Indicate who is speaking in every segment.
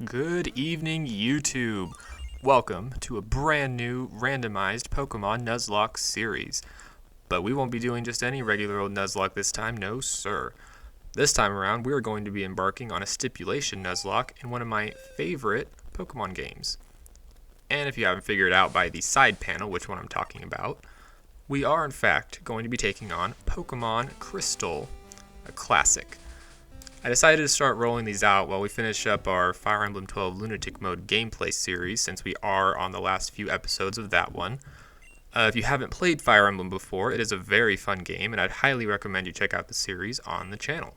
Speaker 1: Good evening, YouTube. Welcome to a brand new randomized Pokemon Nuzlocke series. But we won't be doing just any regular old Nuzlocke this time, no sir. This time around, we are going to be embarking on a Stipulation Nuzlocke in one of my favorite Pokemon games. And if you haven't figured out by the side panel which one I'm talking about, we are in fact going to be taking on Pokemon Crystal, a classic. I decided to start rolling these out while we finish up our Fire Emblem 12 Lunatic Mode gameplay series, since we are on the last few episodes of that one. If you haven't played Fire Emblem before, it is a very fun game, and I'd highly recommend you check out the series on the channel.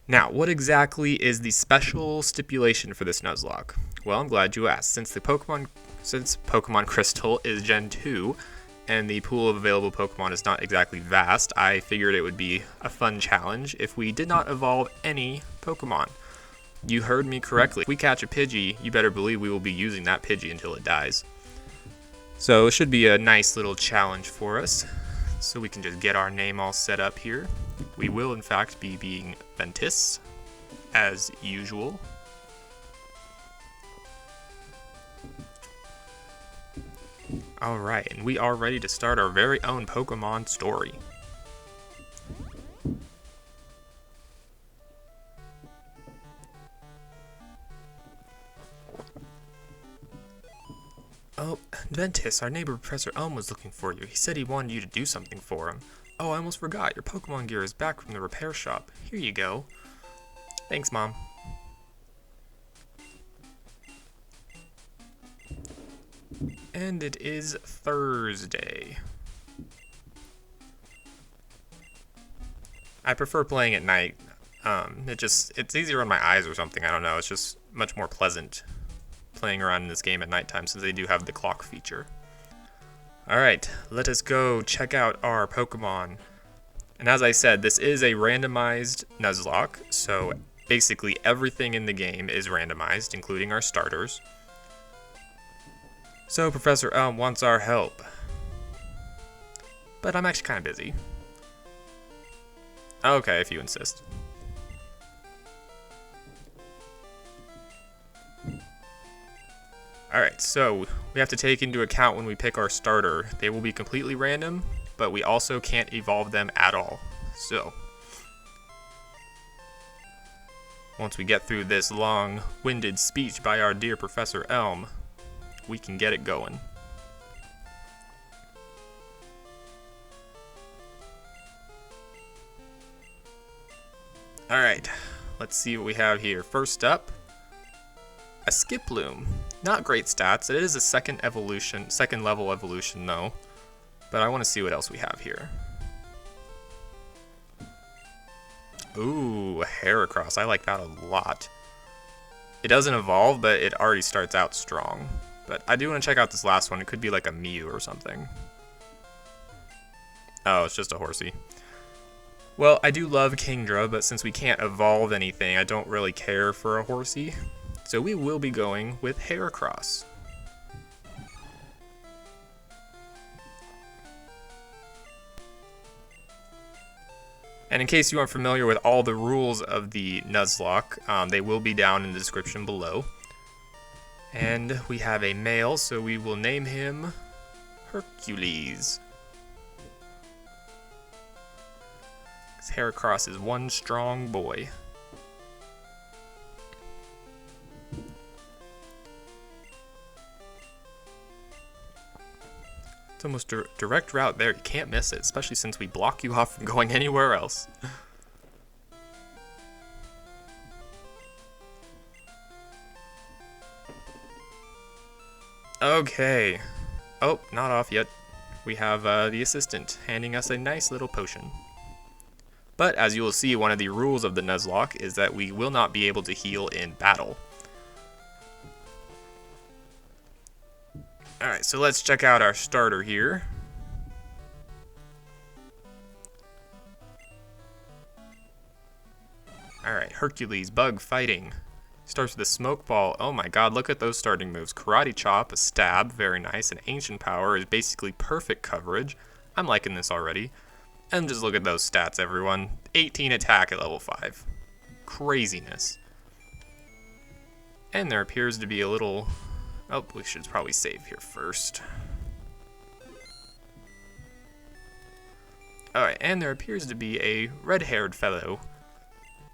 Speaker 1: Now, what exactly is the special stipulation for this Nuzlocke? Well, I'm glad you asked. Since Pokemon Crystal is Gen 2, and the pool of available Pokemon is not exactly vast, I figured it would be a fun challenge if we did not evolve any Pokemon. You heard me correctly. If we catch a Pidgey, you better believe we will be using that Pidgey until it dies. So it should be a nice little challenge for us. So we can just get our name all set up here. We will in fact be being Ventus, as usual. Alright, and we are ready to start our very own Pokemon story. Oh, Ventus, our neighbor Professor Elm was looking for you. He said he wanted you to do something for him. Oh, I almost forgot. Your Pokemon gear is back from the repair shop. Here you go. Thanks, Mom. And it is Thursday. I prefer playing at night. It's easier on my eyes or something. I don't know. It's just much more pleasant playing around in this game at nighttime since they do have the clock feature. Alright, let us go check out our Pokemon. And as I said, this is a randomized Nuzlocke, so basically everything in the game is randomized, including our starters. So Professor Elm wants our help. But I'm actually kind of busy. Okay, if you insist. Alright, so we have to take into account when we pick our starter. They will be completely random, but we also can't evolve them at all. So, once we get through this long-winded speech by our dear Professor Elm, we can get it going. Alright, let's see what we have here. First up, a Skiploom. Not great stats. It is a second level evolution though. But I want to see what else we have here. Ooh, a Heracross. I like that a lot. It doesn't evolve, but it already starts out strong. But I do want to check out this last one. It could be like a Mew or something. Oh, it's just a horsey. Well, I do love Kingdra, but since we can't evolve anything, I don't really care for a horsey. So we will be going with Heracross. And in case you aren't familiar with all the rules of the Nuzlocke, they will be down in the description below. And we have a male, so we will name him Hercules. Heracross is one strong boy. It's almost a direct route there. You can't miss it, especially since we block you off from going anywhere else. Okay. Oh, not off yet. We have the assistant handing us a nice little potion. But as you will see, one of the rules of the Nuzlocke is that we will not be able to heal in battle. Alright, so let's check out our starter here. Alright, Hercules, bug fighting. Starts with a smoke ball. Oh my god, look at those starting moves. Karate chop, a stab, very nice. An ancient power is basically perfect coverage. I'm liking this already. And just look at those stats, everyone. 18 attack at level 5. Craziness. And there appears to be a little... Oh, we should probably save here first. Alright, and there appears to be a red-haired fellow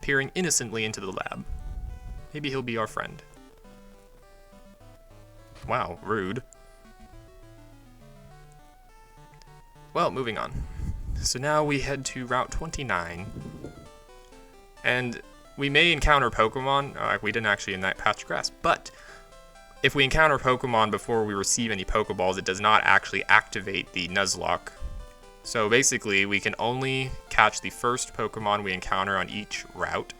Speaker 1: peering innocently into the lab. Maybe he'll be our friend. Wow, rude. Well, moving on. So now we head to Route 29. And we may encounter Pokemon. We didn't actually in that patch of grass, but if we encounter Pokemon before we receive any Pokeballs, it does not actually activate the Nuzlocke. So basically, we can only catch the first Pokemon we encounter on each route.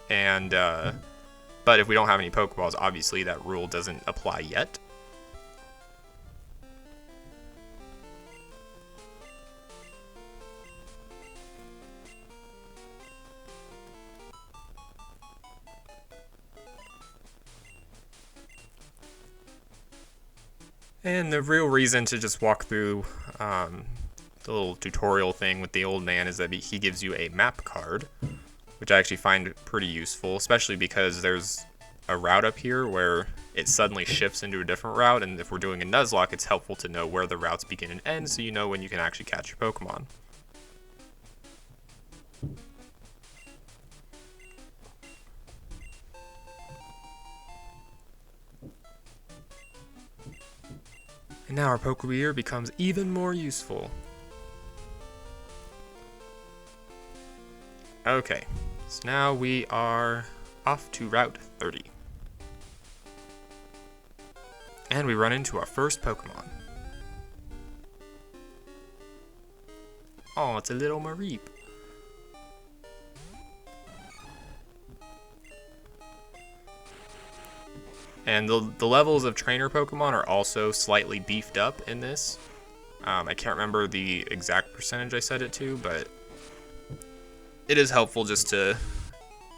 Speaker 1: And, but if we don't have any Pokeballs, obviously that rule doesn't apply yet. And the real reason to just walk through the little tutorial thing with the old man is that he gives you a map card, which I actually find pretty useful, especially because there's a route up here where it suddenly shifts into a different route, and if we're doing a Nuzlocke, it's helpful to know where the routes begin and end so you know when you can actually catch your Pokemon. And now our Pokebeer becomes even more useful. Okay, so now we are off to Route 30. And we run into our first Pokemon. Oh, it's a little Mareep. And the levels of trainer Pokemon are also slightly beefed up in this. I can't remember the exact percentage I set it to, but it is helpful just to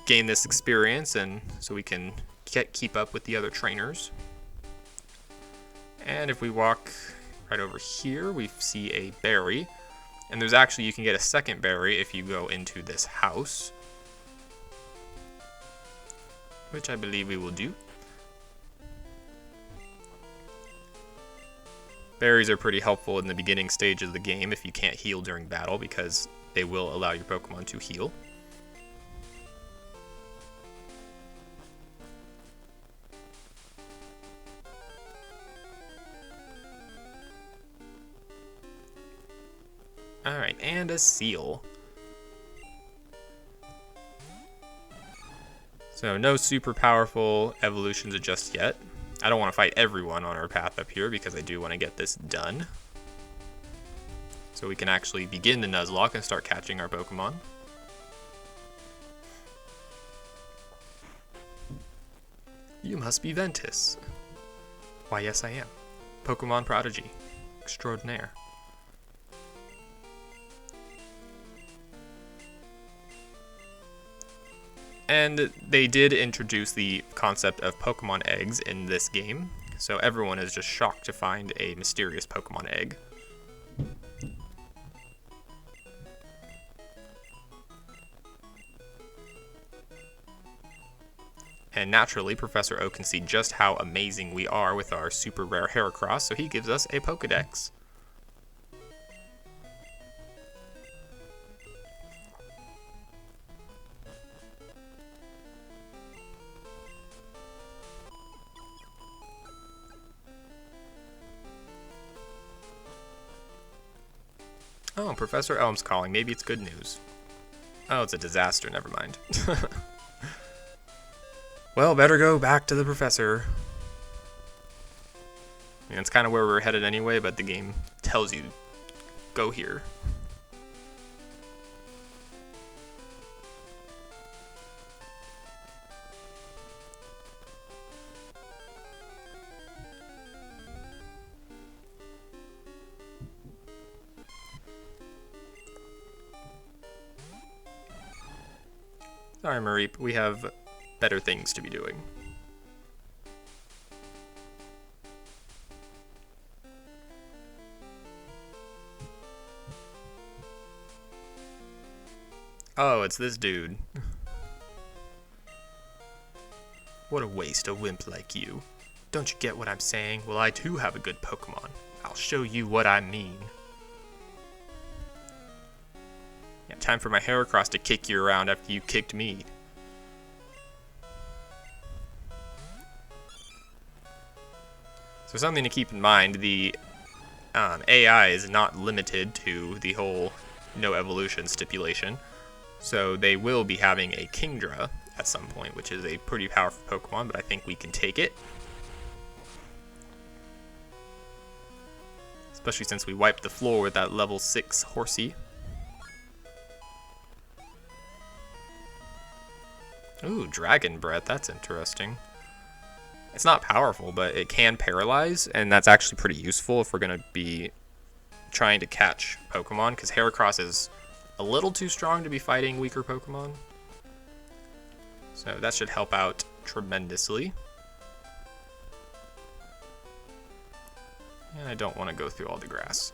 Speaker 1: gain this experience and so we can keep up with the other trainers. And if we walk right over here, we see a berry. And there's actually, you can get a second berry if you go into this house, which I believe we will do. Berries are pretty helpful in the beginning stage of the game if you can't heal during battle, because they will allow your Pokemon to heal. Alright, and a seal. So no super powerful evolutions just yet. I don't want to fight everyone on our path up here because I do want to get this done, so we can actually begin the Nuzlocke and start catching our Pokemon. You must be Ventus. Why, yes I am. Pokemon Prodigy Extraordinaire. And they did introduce the concept of Pokemon eggs in this game, so everyone is just shocked to find a mysterious Pokemon egg. And naturally, Professor Oak can see just how amazing we are with our super rare Heracross, so he gives us a Pokedex. Oh, Professor Elm's calling. Maybe it's good news. Oh, it's a disaster. Never mind. Well, better go back to the professor. I mean, it's kind of where we're headed anyway, but the game tells you, go here. Sorry, Mareep, we have better things to be doing. Oh, it's this dude. What a waste, a wimp like you. Don't you get what I'm saying? Well, I too have a good Pokemon. I'll show you what I mean. Yeah, time for my Heracross to kick you around after you kicked me. So something to keep in mind, the AI is not limited to the whole no evolution stipulation. So they will be having a Kingdra at some point, which is a pretty powerful Pokemon, but I think we can take it. Especially since we wiped the floor with that level 6 Horsey. Ooh, Dragon Breath, that's interesting. It's not powerful, but it can paralyze, and that's actually pretty useful if we're going to be trying to catch Pokemon, because Heracross is a little too strong to be fighting weaker Pokemon. So that should help out tremendously. And I don't want to go through all the grass.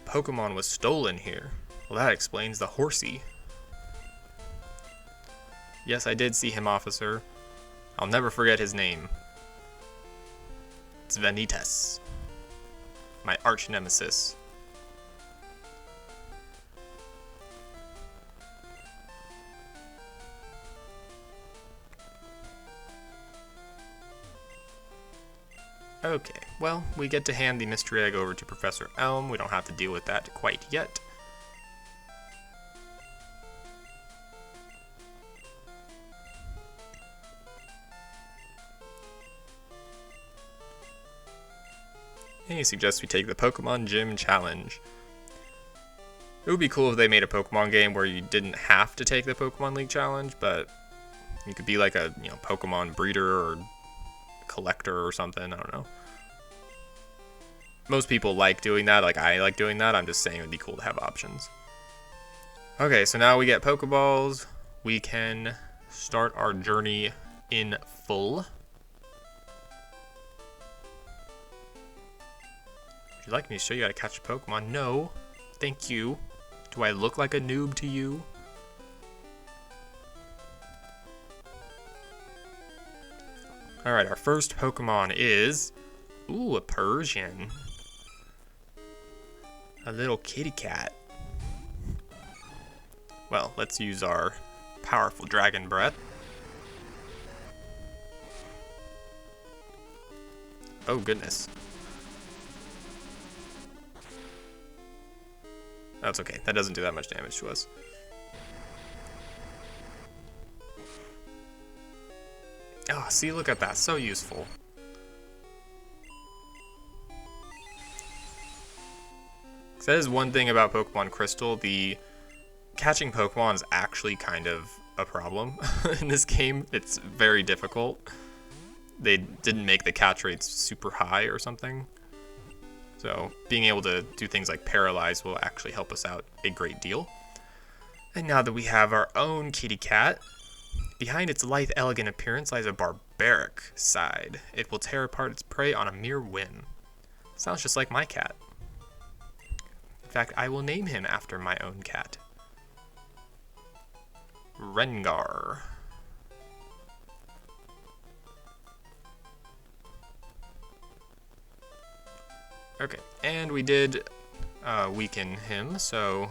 Speaker 1: Pokemon was stolen here. Well, that explains the Horsey. Yes, I did see him, officer. I'll never forget his name. It's Vanitas, my arch nemesis. Okay, well, we get to hand the mystery egg over to Professor Elm. We don't have to deal with that quite yet. And he suggests we take the Pokemon Gym Challenge. It would be cool if they made a Pokemon game where you didn't have to take the Pokemon League Challenge, but you could be like a, Pokemon breeder or collector or something, I don't know. Most people like doing that, like I like doing that. I'm just saying it would be cool to have options. Okay, so now we get Pokeballs. We can start our journey in full. Would you like me to show you how to catch a Pokemon? No. Thank you. Do I look like a noob to you? Alright, our first Pokemon is... Ooh, a Persian. A little kitty cat. Well, let's use our powerful Dragon Breath. Oh, goodness. That's okay. That doesn't do that much damage to us. Oh, see, look at that. So useful. That is one thing about Pokemon Crystal. The catching Pokemon is actually kind of a problem in this game. It's very difficult. They didn't make the catch rates super high or something. So being able to do things like Paralyze will actually help us out a great deal. And now that we have our own kitty cat, behind its lithe, elegant appearance lies a barbaric side. It will tear apart its prey on a mere whim. Sounds just like my cat. In fact, I will name him after my own cat. Rengar. Okay, and we did weaken him, so...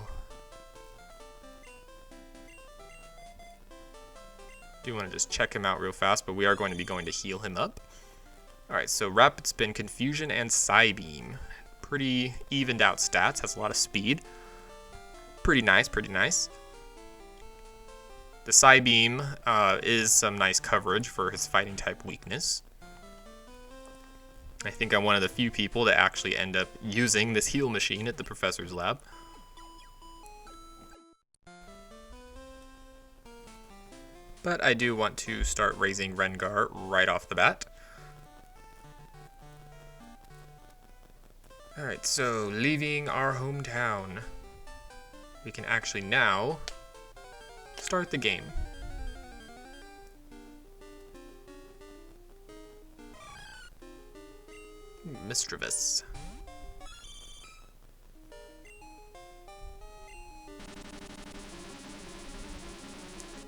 Speaker 1: do want to just check him out real fast, but we are going to be going to heal him up. Alright, so Rapid Spin, Confusion, and Psybeam. Pretty evened out stats, has a lot of speed. Pretty nice, pretty nice. The Psybeam is some nice coverage for his fighting type weakness. I think I'm one of the few people that actually end up using this heal machine at the professor's lab. But I do want to start raising Rengar right off the bat. Alright, so leaving our hometown. we can actually now start the game. Mischievous.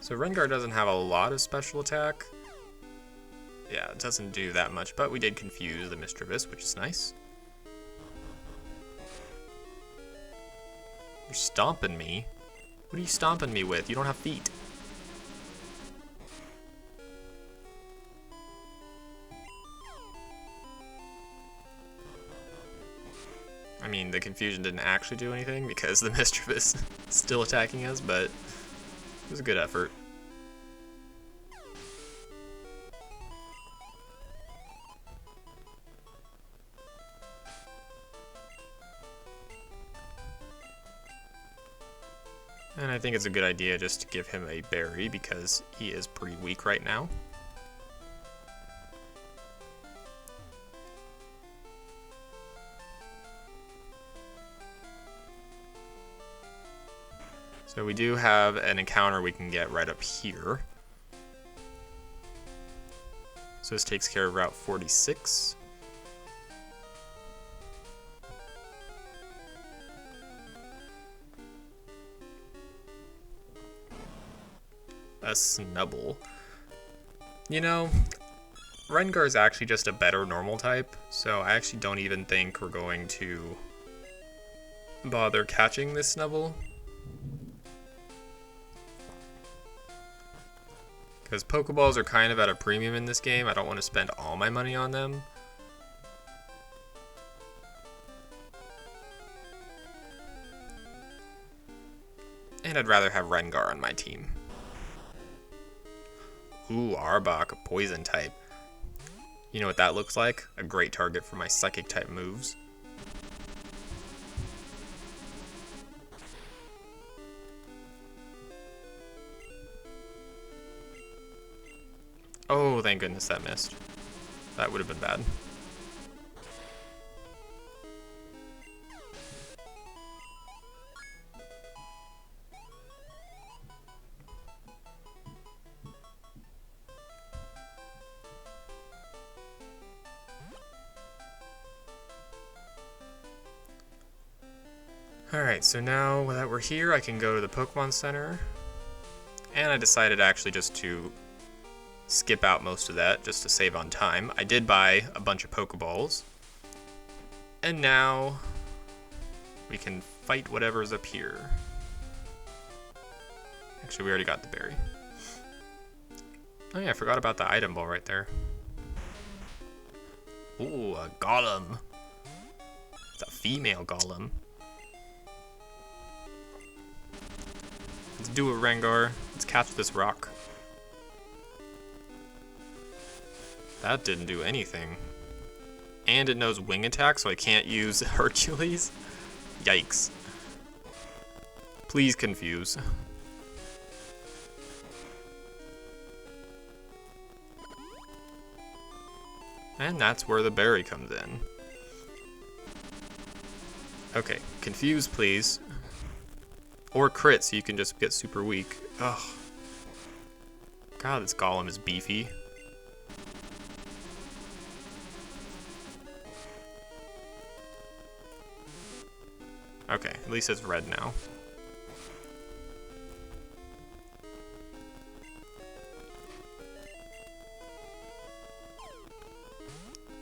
Speaker 1: So Rengar doesn't have a lot of special attack. Yeah, it doesn't do that much, but we did confuse the Mischievous, which is nice. You're stomping me? What are you stomping me with? You don't have feet. I mean, the confusion didn't actually do anything because the Mischievous is still attacking us, but it was a good effort. And I think it's a good idea just to give him a berry because he is pretty weak right now. So we do have an encounter we can get right up here. So this takes care of Route 46. A Snubble. You know, Rengar is actually just a better normal type, so I actually don't even think we're going to bother catching this Snubble. Because Pokeballs are kind of at a premium in this game. I don't want to spend all my money on them. And I'd rather have Rengar on my team. Ooh, Arbok, a poison type. You know what that looks like? A great target for my psychic type moves. Oh, thank goodness that missed. That would have been bad. Alright, so now that we're here, I can go to the Pokemon Center. And I decided actually just to skip out most of that, just to save on time. I did buy a bunch of Pokeballs. And now we can fight whatever's up here. Actually, we already got the berry. Oh yeah, I forgot about the item ball right there. Ooh, a Golem. It's a female Golem. Let's do it, Rengar. Let's catch this rock. That didn't do anything. And it knows wing attack, so I can't use Hercules. Yikes. Please confuse. And that's where the berry comes in. Okay, confuse please. Or crit so you can just get super weak. Ugh. God, this Golem is beefy. Okay, at least it's red now.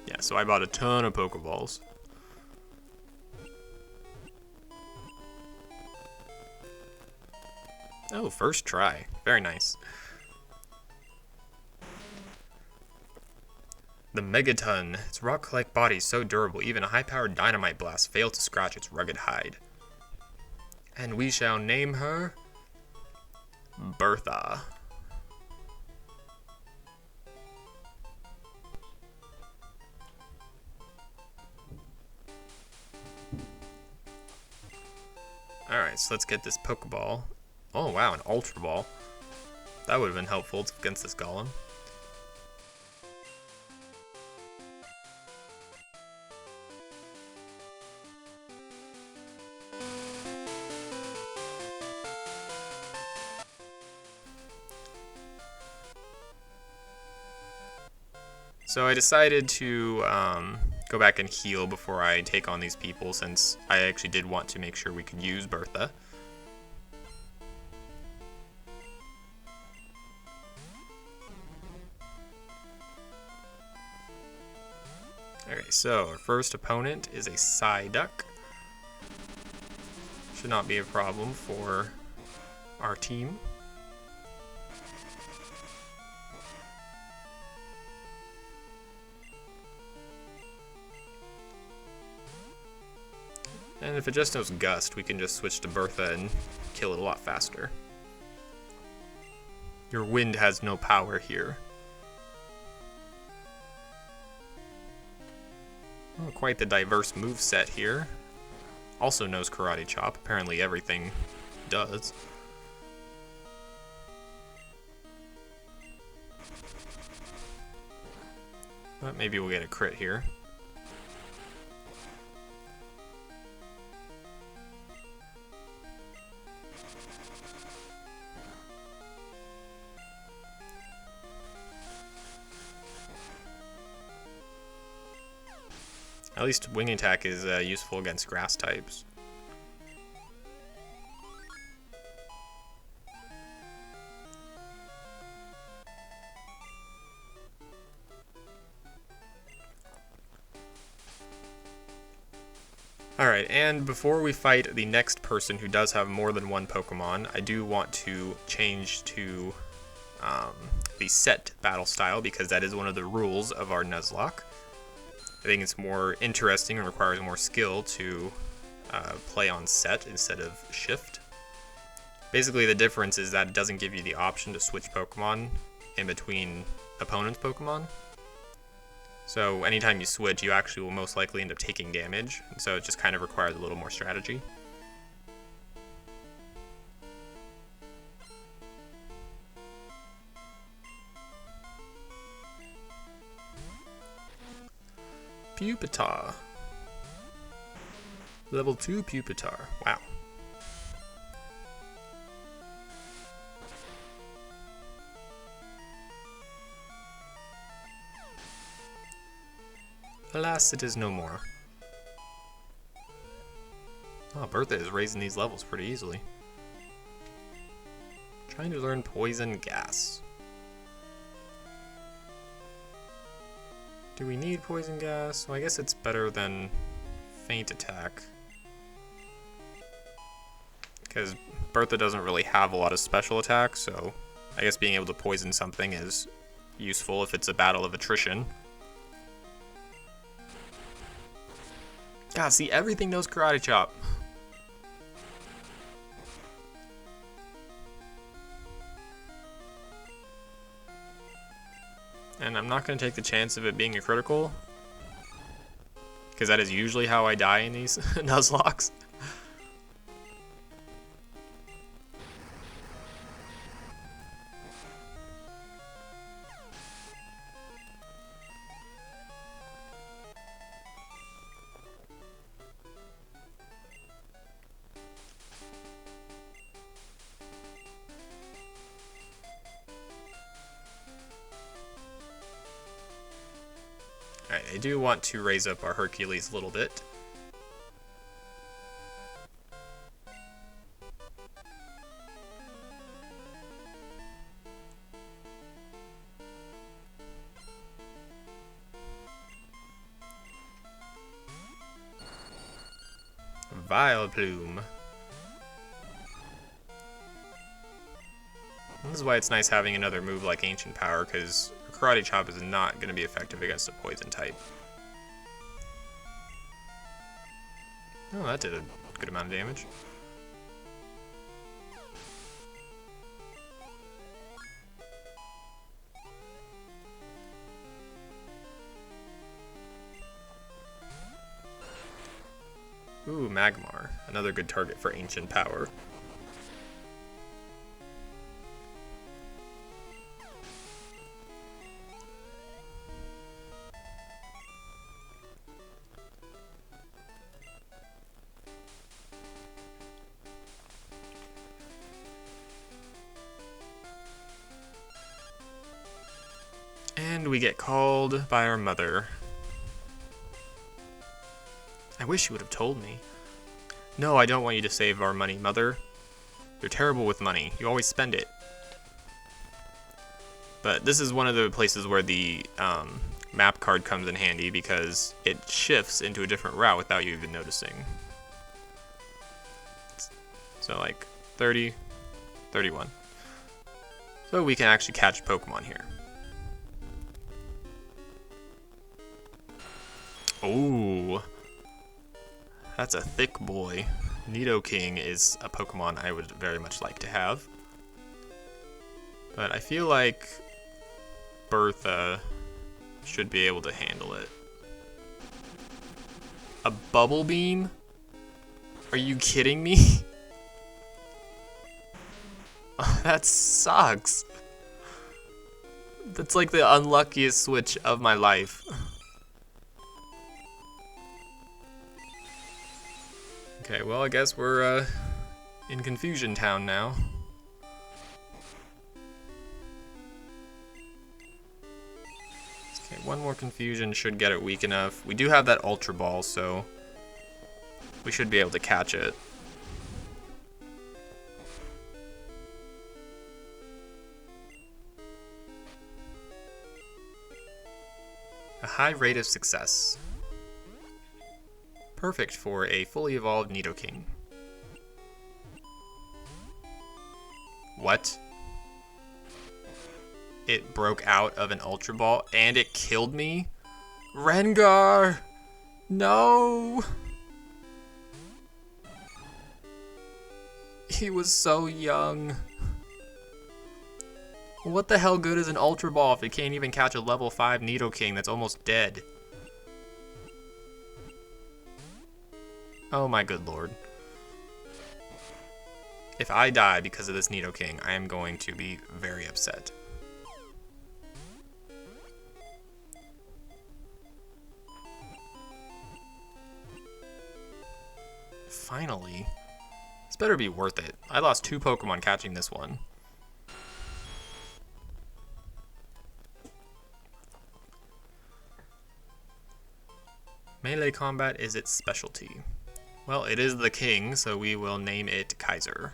Speaker 1: Yeah, so I bought a ton of Pokeballs. Oh, first try. Very nice. The Megaton. Its rock-like body is so durable, even a high-powered dynamite blast failed to scratch its rugged hide. And we shall name her Bertha. Alright, so let's get this Pokeball. Oh wow, an Ultra Ball. That would have been helpful against this Golem. So I decided to go back and heal before I take on these people, since I actually did want to make sure we could use Bertha. Alright, so our first opponent is a Psyduck. Should not be a problem for our team. And if it just knows Gust, we can just switch to Bertha and kill it a lot faster. Your wind has no power here. Oh, quite the diverse moveset here. Also knows Karate Chop. Apparently everything does. But maybe we'll get a crit here. At least Wing Attack is useful against grass types. Alright, and before we fight the next person who does have more than one Pokemon, I do want to change to the set battle style, because that is one of the rules of our Nuzlocke. I think it's more interesting and requires more skill to play on set instead of shift. Basically, the difference is that it doesn't give you the option to switch Pokemon in between opponents' Pokemon. So anytime you switch, you actually will most likely end up taking damage, and so it just kind of requires a little more strategy. Pupitar. Level 2 Pupitar. Wow. Alas, it is no more. Oh, Bertha is raising these levels pretty easily. Trying to learn Poison Gas. Do we need Poison Gas? Well, I guess it's better than Faint Attack, because Bertha doesn't really have a lot of special attacks, so I guess being able to poison something is useful if it's a battle of attrition. God, see, everything knows Karate Chop. And I'm not going to take the chance of it being a critical, because that is usually how I die in these Nuzlocks. Alright, I do want to raise up our Hercules a little bit. Vileplume. This is why it's nice having another move like Ancient Power, because Karate Chop is not going to be effective against a poison type. Oh, that did a good amount of damage. Ooh, Magmar. Another good target for Ancient Power. And we get called by our mother. I wish you would have told me. No, I don't want you to save our money, Mother. You're terrible with money. You always spend it. But this is one of the places where the map card comes in handy because it shifts into a different route without you even noticing. So like 30, 31. So we can actually catch Pokemon here. Ooh. That's a thick boy. Nidoking is a Pokemon I would very much like to have. But I feel like Bertha should be able to handle it. A Bubble Beam? Are you kidding me? That sucks. That's like the unluckiest switch of my life. Okay, well, I guess we're in Confusion Town now. Okay, one more Confusion should get it weak enough. We do have that Ultra Ball, so we should be able to catch it. A high rate of success. Perfect for a fully evolved Nidoking. What? It broke out of an Ultra Ball and it killed me? Rengar! No! He was so young. What the hell good is an Ultra Ball if it can't even catch a level 5 Nidoking that's almost dead? Oh my good lord. If I die because of this Nidoking, I am going to be very upset. Finally. This better be worth it. I lost 2 Pokemon catching this one. Melee combat is its specialty. Well, it is the king, so we will name it Kaiser.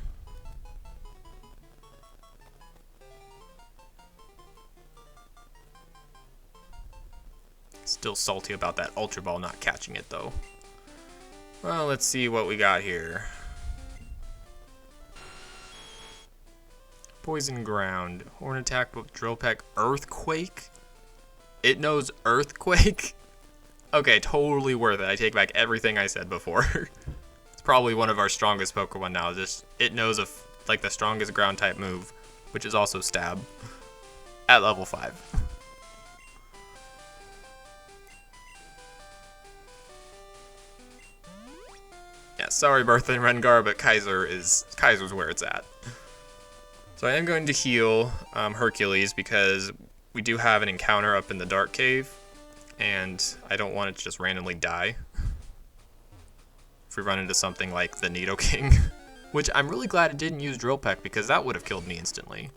Speaker 1: Still salty about that Ultra Ball not catching it, though. Well, let's see what we got here. Poison Ground. Horn attack with Drill Peck. Earthquake? It knows Earthquake? Okay, totally worth it. I take back everything I said before. It's probably one of our strongest Pokemon now. It knows like the strongest ground type move, which is also Stab, at level 5. Yeah, sorry Bertha and Rengar, but Kaiser's where it's at. So I am going to heal Hercules because we do have an encounter up in the Dark Cave. And I don't want it to just randomly die if we run into something like the Nidoking, which I'm really glad it didn't use Drill Peck because that would have killed me instantly.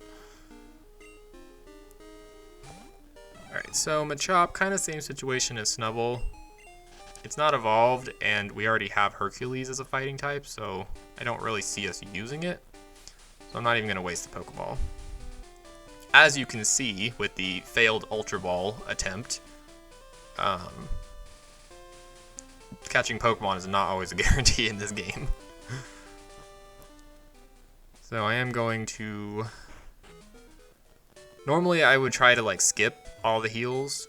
Speaker 1: Alright, so Machop, kind of same situation as Snubbull. It's not evolved, and we already have Hercules as a fighting type, so I don't really see us using it. So I'm not even going to waste the Pokeball. As you can see with the failed Ultra Ball attempt, catching Pokemon is not always a guarantee in this game. So I am going to... Normally I would try to like skip all the heals,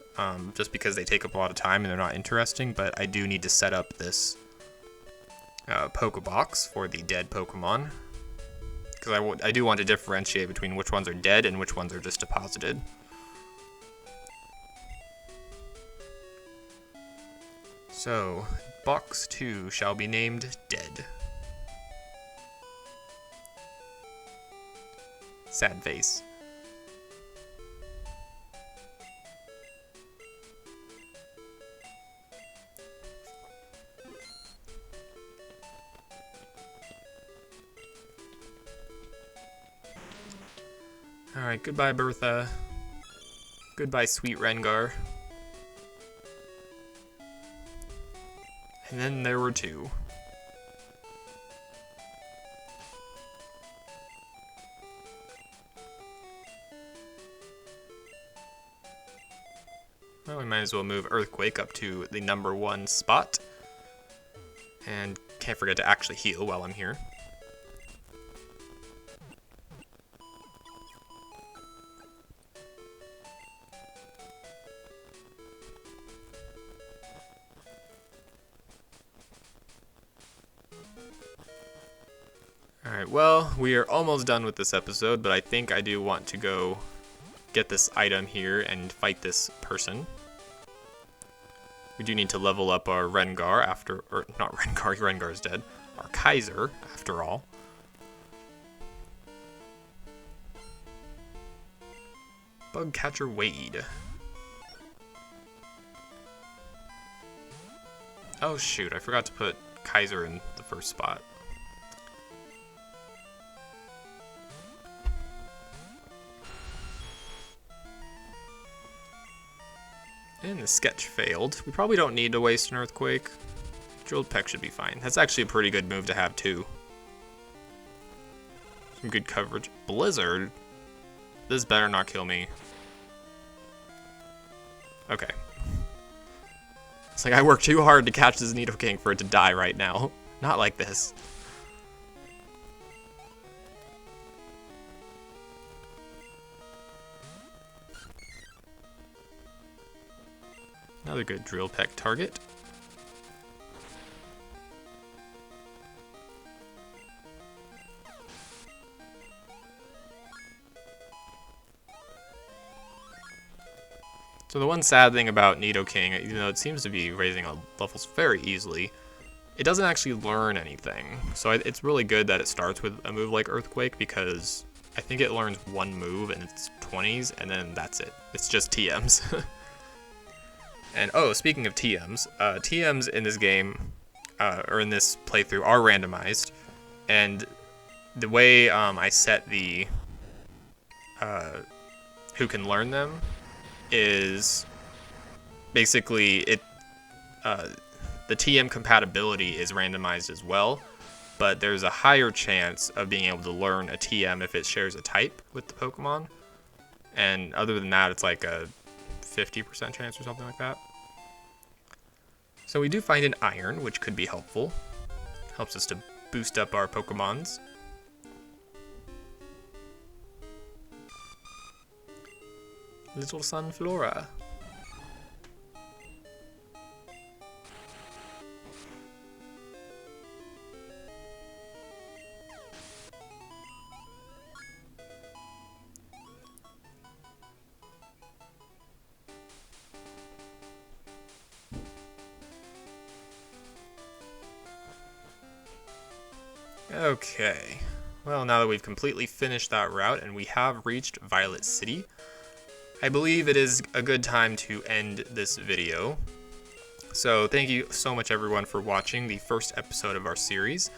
Speaker 1: just because they take up a lot of time and they're not interesting, but I do need to set up this Pokebox for the dead Pokemon. Because I do want to differentiate between which ones are dead and which ones are just deposited. So, box 2 shall be named Dead. Sad face. Alright, goodbye Bertha. Goodbye, sweet Rengar. And then there were two. Well, we might as well move Earthquake up to the #1 spot. And can't forget to actually heal while I'm here. Alright, well, we are almost done with this episode, but I think I do want to go get this item here and fight this person. We do need to level up our Rengar after, or not Rengar, Rengar's dead. Our Kaiser, after all. Bug Catcher Wade. Oh shoot, I forgot to put Kaiser in the first spot. And the sketch failed. We probably don't need to waste an Earthquake. Drilled Peck should be fine. That's actually a pretty good move to have too. Some good coverage. Blizzard? This better not kill me. Okay. It's like I worked too hard to catch this Nidoking for it to die right now. Not like this. Another good Drill Peck target. So the one sad thing about Nidoking, even though it seems to be raising levels very easily, it doesn't actually learn anything. So it's really good that it starts with a move like Earthquake, because I think it learns one move and it's 20s, and then that's it. It's just TMs. And oh, speaking of TMs, TMs in this game, or in this playthrough, are randomized. And the way I set the who can learn them is basically the TM compatibility is randomized as well, but there's a higher chance of being able to learn a TM if it shares a type with the Pokemon. And other than that, it's like a 50% chance or something like that. So we do find an iron, which could be helpful. Helps us to boost up our Pokemons. Little Sunflora. Okay, well, now that we've completely finished that route and we have reached Violet City, I believe it is a good time to end this video. So thank you so much everyone for watching the first episode of our series.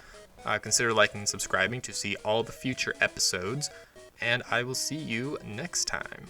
Speaker 1: Consider liking and subscribing to see all the future episodes, and I will see you next time.